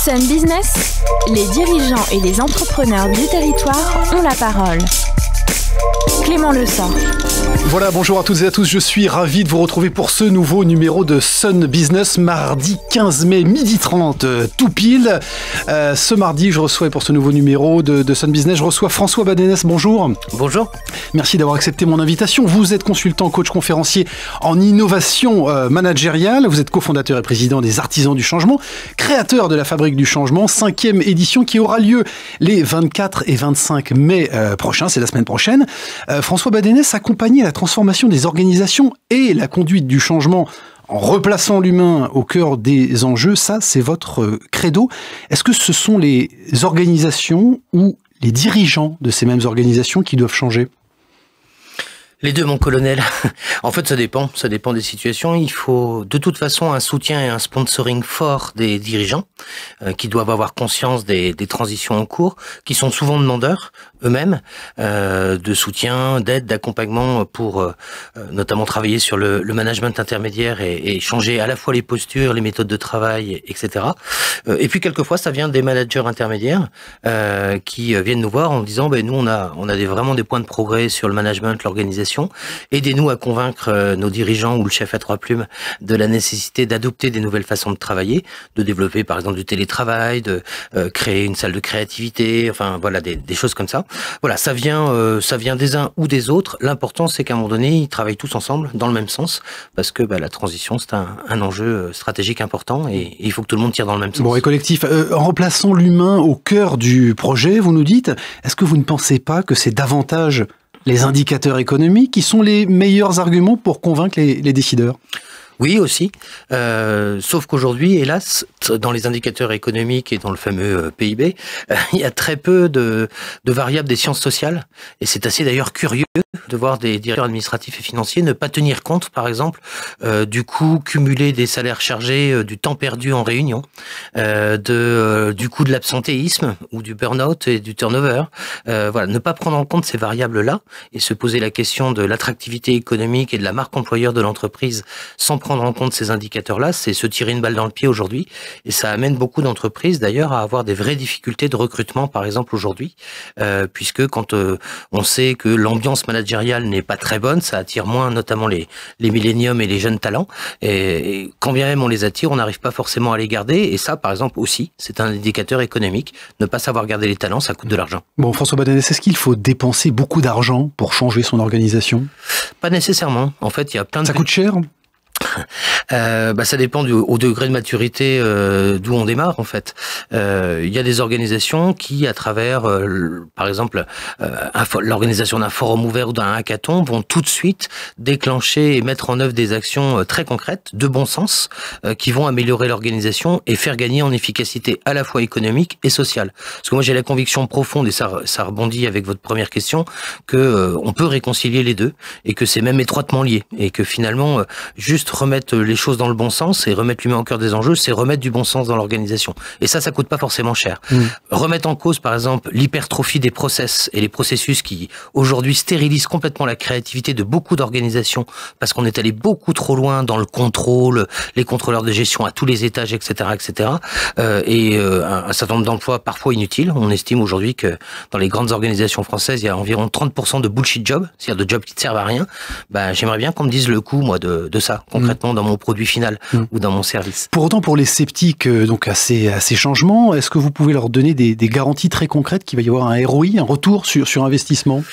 Sun Business, les dirigeants et les entrepreneurs du territoire ont la parole. Clément Lessort. Voilà, bonjour à toutes et à tous, je suis ravi de vous retrouver pour ce nouveau numéro de Sun Business, mardi 15 mai, 12h30, tout pile. Ce mardi, je reçois pour ce nouveau numéro de Sun Business, je reçois François Badenès, bonjour. Bonjour. Merci d'avoir accepté mon invitation. Vous êtes consultant, coach, conférencier en innovation managériale. Vous êtes cofondateur et président des Artisans du Changement, créateur de la Fabrique du Changement, 5e édition qui aura lieu les 24 et 25 mai prochains, c'est la semaine prochaine. François Badenès accompagnait la transformation des organisations et la conduite du changement en replaçant l'humain au cœur des enjeux. Ça, c'est votre credo. Est-ce que ce sont les organisations ou les dirigeants de ces mêmes organisations qui doivent changer ? Les deux, mon colonel. En fait, ça dépend des situations. Il faut de toute façon un soutien et un sponsoring fort des dirigeants qui doivent avoir conscience des transitions en cours, qui sont souvent demandeurs eux-mêmes de soutien, d'aide, d'accompagnement pour notamment travailler sur le management intermédiaire et changer à la fois les postures, les méthodes de travail, etc. Et puis quelquefois, ça vient des managers intermédiaires qui viennent nous voir en disant nous on a vraiment des points de progrès sur le management, l'organisation. Aidez-nous à convaincre nos dirigeants ou le chef à trois plumes de la nécessité d'adopter des nouvelles façons de travailler, de développer par exemple du télétravail, de créer une salle de créativité, enfin voilà des choses comme ça. Voilà, ça vient des uns ou des autres. L'important c'est qu'à un moment donné ils travaillent tous ensemble dans le même sens parce que la transition c'est un enjeu stratégique important et il faut que tout le monde tire dans le même sens. Bon, et collectif, en replaçant l'humain au cœur du projet, vous nous dites, est-ce que vous ne pensez pas que c'est davantage les indicateurs économiques qui sont les meilleurs arguments pour convaincre les décideurs ? Oui, aussi. Sauf qu'aujourd'hui, hélas, dans les indicateurs économiques et dans le fameux PIB, il y a très peu de variables des sciences sociales. Et c'est assez d'ailleurs curieux de voir des directeurs administratifs et financiers ne pas tenir compte, par exemple, du coût cumulé des salaires chargés, du temps perdu en réunion, du coût de l'absentéisme ou du burn-out et du turnover. Voilà, ne pas prendre en compte ces variables-là et se poser la question de l'attractivité économique et de la marque employeur de l'entreprise sans prendre en compte ces indicateurs-là, c'est se tirer une balle dans le pied aujourd'hui. Et ça amène beaucoup d'entreprises, d'ailleurs, à avoir des vraies difficultés de recrutement, par exemple, aujourd'hui, puisque quand on sait que l'ambiance managériale n'est pas très bonne, ça attire moins, notamment les milléniums et les jeunes talents. Et quand bien même on les attire, on n'arrive pas forcément à les garder. Et ça, par exemple, aussi, c'est un indicateur économique. Ne pas savoir garder les talents, ça coûte de l'argent. Bon, François Badenès, est-ce qu'il faut dépenser beaucoup d'argent pour changer son organisation ? Pas nécessairement. En fait, il y a plein de... Ça coûte cher ? Ça dépend au degré de maturité d'où on démarre en fait. Il y a des organisations qui, à travers, par exemple, l'organisation d'un forum ouvert ou d'un hackathon, vont tout de suite déclencher et mettre en œuvre des actions très concrètes, de bon sens, qui vont améliorer l'organisation et faire gagner en efficacité à la fois économique et sociale. Parce que moi j'ai la conviction profonde, et ça rebondit avec votre première question, que on peut réconcilier les deux et que c'est même étroitement lié et que finalement juste remettre les choses dans le bon sens et remettre l'humain au cœur des enjeux, c'est remettre du bon sens dans l'organisation. Et ça coûte pas forcément cher. Remettre en cause, par exemple, l'hypertrophie des process et les processus qui, aujourd'hui, stérilisent complètement la créativité de beaucoup d'organisations parce qu'on est allé beaucoup trop loin dans le contrôle, les contrôleurs de gestion à tous les étages, etc., etc. Un certain nombre d'emplois parfois inutiles. On estime aujourd'hui que dans les grandes organisations françaises, il y a environ 30% de bullshit jobs, c'est-à-dire de jobs qui ne servent à rien. J'aimerais bien qu'on me dise le coût, moi, de ça, concrètement, dans mon produit final ou dans mon service. Pour autant, pour les sceptiques donc à ces changements, est-ce que vous pouvez leur donner des garanties très concrètes qu'il va y avoir un ROI, un retour sur investissement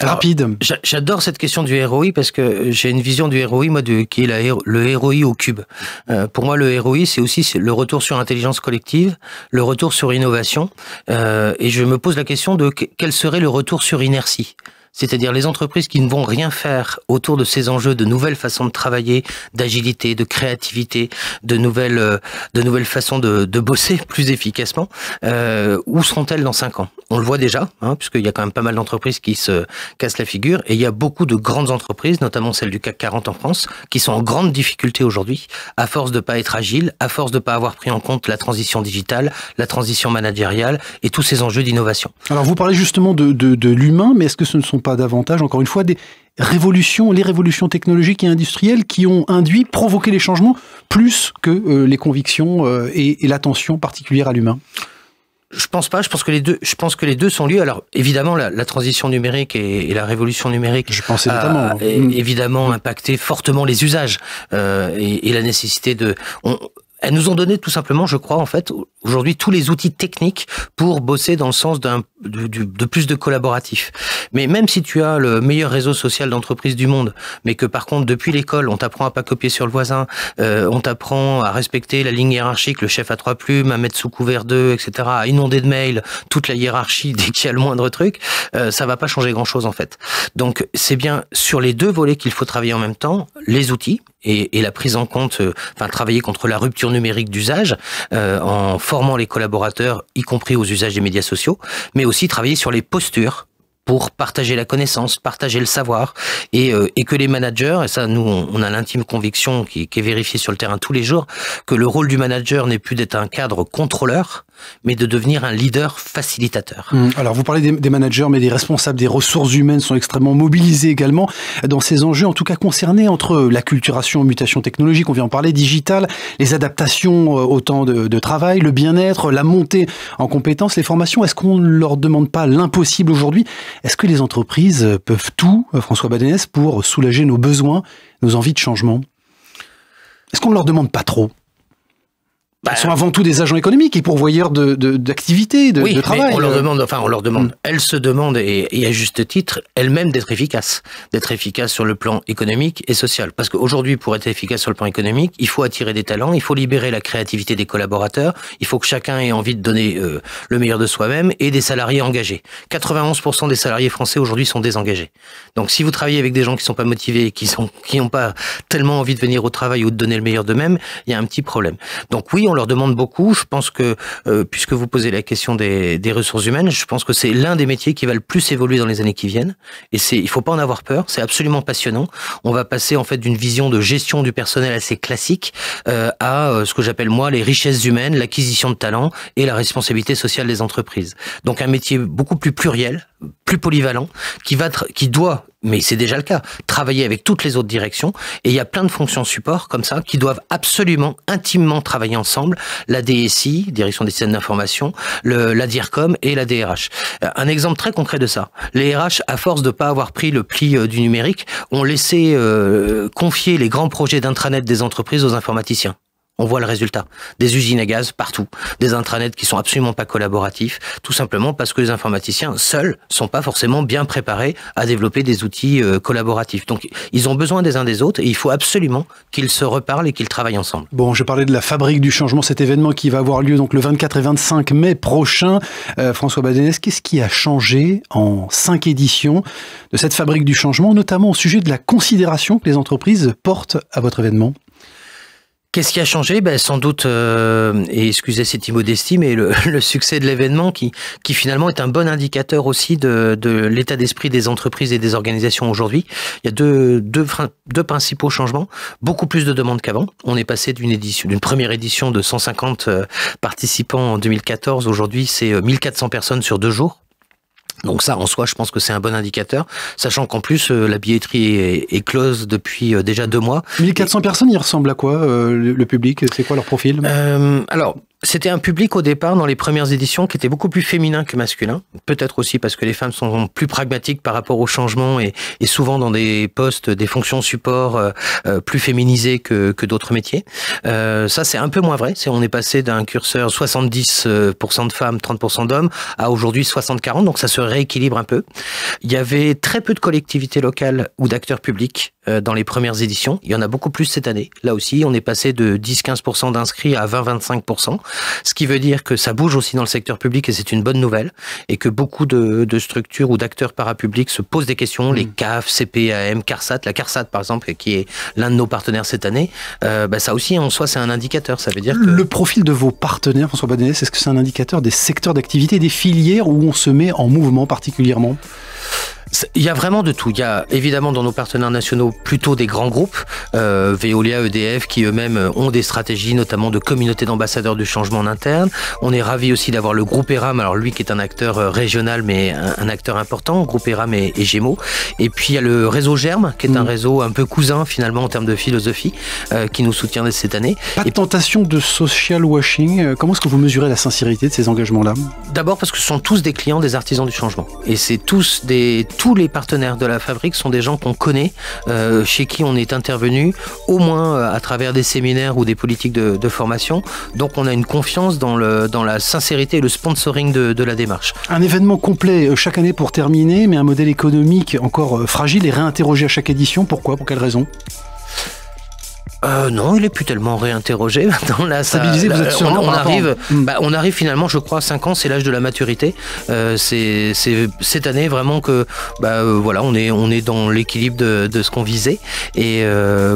rapide? J'adore cette question du ROI parce que j'ai une vision du ROI, moi, qui est le ROI au cube. Pour moi, le ROI, c'est aussi le retour sur intelligence collective, le retour sur innovation, et je me pose la question de quel serait le retour sur inertie. C'est-à-dire les entreprises qui ne vont rien faire autour de ces enjeux de nouvelles façons de travailler, d'agilité, de créativité, de nouvelles façons de bosser plus efficacement. Où seront-elles dans 5 ans? On le voit déjà, puisqu'il y a quand même pas mal d'entreprises qui se cassent la figure, et il y a beaucoup de grandes entreprises, notamment celles du CAC 40 en France, qui sont en grande difficulté aujourd'hui, à force de pas être agiles, à force de pas avoir pris en compte la transition digitale, la transition managériale et tous ces enjeux d'innovation. Alors vous parlez justement de l'humain, mais est-ce que ce ne sont pas davantage, encore une fois, les révolutions technologiques et industrielles qui ont provoqué les changements plus que les convictions et l'attention particulière à l'humain? Je pense pas. Je pense que les deux sont liés. Alors évidemment, la transition numérique et la révolution numérique, a évidemment impacté fortement les usages et la nécessité de. Elles nous ont donné tout simplement, je crois, en fait, aujourd'hui, tous les outils techniques pour bosser dans le sens de plus de collaboratif. Mais même si tu as le meilleur réseau social d'entreprise du monde, mais que par contre, depuis l'école, on t'apprend à pas copier sur le voisin, on t'apprend à respecter la ligne hiérarchique, le chef à 3 plumes, à mettre sous couvert d'eux, etc., à inonder de mails toute la hiérarchie dès qu'il y a le moindre truc, ça va pas changer grand-chose, en fait. Donc, c'est bien sur les deux volets qu'il faut travailler en même temps, les outils, et la prise en compte, travailler contre la rupture numérique d'usage, en formant les collaborateurs, y compris aux usages des médias sociaux, mais aussi travailler sur les postures pour partager la connaissance, partager le savoir, et que les managers, et ça nous on a l'intime conviction qui est vérifiée sur le terrain tous les jours, que le rôle du manager n'est plus d'être un cadre contrôleur, mais de devenir un leader facilitateur. Alors vous parlez des managers, mais des responsables des ressources humaines sont extrêmement mobilisés également dans ces enjeux, en tout cas concernés entre l'acculturation, mutation technologique, on vient en parler, digitale, les adaptations au temps de travail, le bien-être, la montée en compétences, les formations. Est-ce qu'on ne leur demande pas l'impossible aujourd'hui? Est-ce que les entreprises peuvent tout, François Badenès, pour soulager nos besoins, nos envies de changement? Est-ce qu'on ne leur demande pas trop? Elles sont avant tout des agents économiques et pourvoyeurs d'activités, de travail. Mais on leur demande. Elles se demandent, et à juste titre, elles-mêmes d'être efficaces sur le plan économique et social. Parce qu'aujourd'hui, pour être efficace sur le plan économique, il faut attirer des talents, il faut libérer la créativité des collaborateurs, il faut que chacun ait envie de donner le meilleur de soi-même, et des salariés engagés. 91% des salariés français aujourd'hui sont désengagés. Donc si vous travaillez avec des gens qui sont pas motivés, qui n'ont pas tellement envie de venir au travail ou de donner le meilleur d'eux-mêmes, il y a un petit problème. Donc oui, on leur demande beaucoup. Je pense que, puisque vous posez la question des ressources humaines, je pense que c'est l'un des métiers qui va le plus évoluer dans les années qui viennent. Et il faut pas en avoir peur. C'est absolument passionnant. On va passer en fait d'une vision de gestion du personnel assez classique à ce que j'appelle moi les richesses humaines, l'acquisition de talents et la responsabilité sociale des entreprises. Donc un métier beaucoup plus pluriel, plus polyvalent, qui doit, mais c'est déjà le cas, travailler avec toutes les autres directions. Et il y a plein de fonctions support comme ça qui doivent absolument, intimement travailler ensemble. La DSI, Direction des systèmes d'information, la DIRCOM et la DRH. Un exemple très concret de ça. Les RH, à force de pas avoir pris le pli du numérique, ont laissé confier les grands projets d'intranet des entreprises aux informaticiens. On voit le résultat. Des usines à gaz partout. Des intranets qui sont absolument pas collaboratifs. Tout simplement parce que les informaticiens seuls sont pas forcément bien préparés à développer des outils collaboratifs. Donc, ils ont besoin des uns des autres et il faut absolument qu'ils se reparlent et qu'ils travaillent ensemble. Bon, je parlais de la Fabrique du changement, cet événement qui va avoir lieu donc le 24 et 25 mai prochain. François Badenès, qu'est-ce qui a changé en 5 éditions de cette Fabrique du changement, notamment au sujet de la considération que les entreprises portent à votre événement? Qu'est-ce qui a changé? Sans doute, et excusez cette immodestie, mais le succès de l'événement qui finalement est un bon indicateur aussi de l'état d'esprit des entreprises et des organisations aujourd'hui. Il y a deux principaux changements. Beaucoup plus de demandes qu'avant. On est passé d'une première édition de 150 participants en 2014. Aujourd'hui, c'est 1400 personnes sur 2 jours. Donc ça, en soi, je pense que c'est un bon indicateur, sachant qu'en plus, la billetterie est close depuis déjà 2 mois. 1400 personnes, il ressemble à quoi, le public? C'est quoi leur profil? Alors, c'était un public au départ, dans les premières éditions, qui était beaucoup plus féminin que masculin. Peut-être aussi parce que les femmes sont plus pragmatiques par rapport au changement et souvent dans des postes, des fonctions support plus féminisées que d'autres métiers. Ça, c'est un peu moins vrai. On est passé d'un curseur 70% de femmes, 30% d'hommes, à aujourd'hui 60-40, donc ça se rééquilibre un peu. Il y avait très peu de collectivités locales ou d'acteurs publics dans les premières éditions. Il y en a beaucoup plus cette année. Là aussi, on est passé de 10-15% d'inscrits à 20-25%. Ce qui veut dire que ça bouge aussi dans le secteur public et c'est une bonne nouvelle. Et que beaucoup de structures ou d'acteurs parapublics se posent des questions. Les CAF, CPAM, CARSAT. La CARSAT, par exemple, qui est l'un de nos partenaires cette année. Ça aussi, en soi, c'est un indicateur. Ça veut dire que... Le profil de vos partenaires, François Badenès, est-ce que c'est un indicateur des secteurs d'activité, des filières où on se met en mouvement particulièrement ? Il y a vraiment de tout. Il y a évidemment dans nos partenaires nationaux plutôt des grands groupes, Veolia, EDF, qui eux-mêmes ont des stratégies, notamment de communauté d'ambassadeurs du changement en interne. On est ravis aussi d'avoir le groupe ERAM, alors lui qui est un acteur régional, mais un acteur important, groupe ERAM et Gémeaux. Et puis il y a le réseau Germe, qui est un réseau un peu cousin finalement en termes de philosophie, qui nous soutient dès cette année. Pas de tentation de social washing. Comment est-ce que vous mesurez la sincérité de ces engagements-là? D'abord parce que ce sont tous des clients des artisans du changement. Et c'est tous les partenaires de la fabrique sont des gens qu'on connaît, chez qui on est intervenu, au moins à travers des séminaires ou des politiques de formation. Donc on a une confiance dans la sincérité et le sponsoring de la démarche. Un événement complet chaque année pour terminer, mais un modèle économique encore fragile et réinterrogé à chaque édition. Pourquoi? Pour quelle raison? Non, il est plus tellement réinterrogé. Stabilisé, vous êtes serein on arrive finalement, je crois, à 5 ans, c'est l'âge de la maturité. C'est cette année vraiment que, voilà, on est dans l'équilibre de ce qu'on visait. Et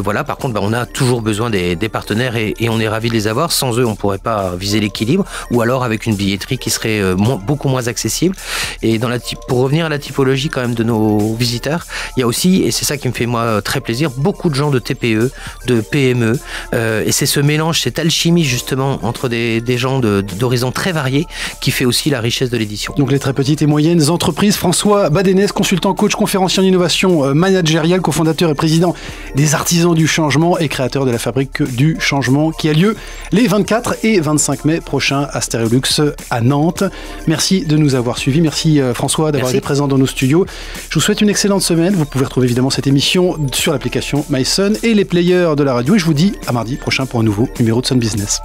voilà, par contre, on a toujours besoin des partenaires et on est ravis de les avoir. Sans eux, on pourrait pas viser l'équilibre, ou alors avec une billetterie qui serait beaucoup moins accessible. Et pour revenir à la typologie quand même de nos visiteurs, il y a aussi, et c'est ça qui me fait moi très plaisir, beaucoup de gens de TPE, de PME, et c'est ce mélange, cette alchimie justement entre des gens d'horizons très variés qui fait aussi la richesse de l'édition. Donc les très petites et moyennes entreprises. François Badenès, consultant, coach, conférencier en innovation managériale, cofondateur et président des Artisans du Changement et créateur de la Fabrique du Changement qui a lieu les 24 et 25 mai prochains à Stéréolux à Nantes. Merci de nous avoir suivis. Merci François d'avoir été présent dans nos studios. Je vous souhaite une excellente semaine. Vous pouvez retrouver évidemment cette émission sur l'application MySun et les players de la radio. Et je vous dis à mardi prochain pour un nouveau numéro de Sun Business.